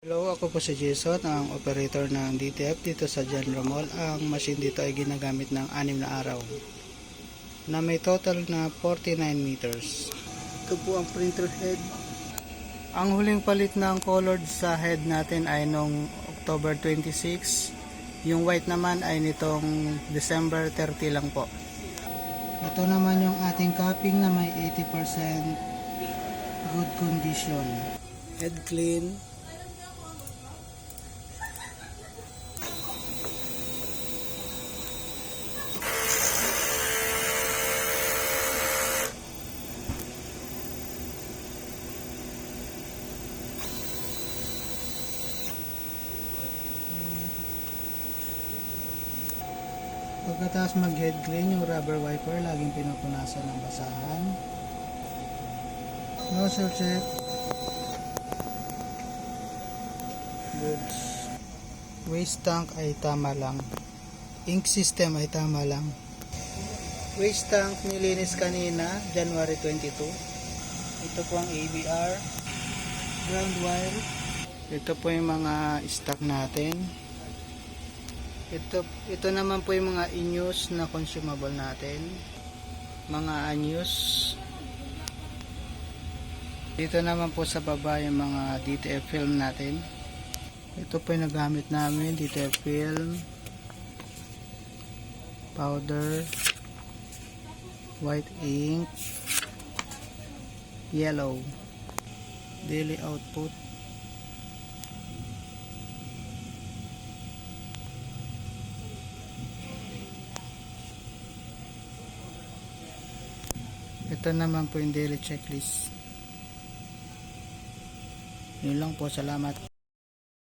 Hello, ako po si Jason, ang operator ng DTF dito sa General Mall. Ang machine dito ay ginagamit ng 6 na araw na may total na 49 meters. Ito po ang printer head. Ang huling palit ng colored sa head natin ay noong October 26. Yung white naman ay nitong December 30 lang po. Ito naman yung ating capping na may 80% good condition. Head clean. Pagkatapos mag-head clean, yung rubber wiper laging pinupunasan ng basahan. Nozzle check. Goods. Waste tank ay tama lang. Ink system ay tama lang. Waste tank nilinis kanina, January 22. Ito po ang ABR. Ground wire. Ito po yung mga stock natin. Ito naman po yung mga in-use na consumable natin. Mga unused. Dito naman po sa baba yung mga DTF film natin. Ito po yung nagamit namin. DTF film. Powder. White ink. Yellow. Daily output. Ito naman po yung daily checklist. Yun lang po, salamat.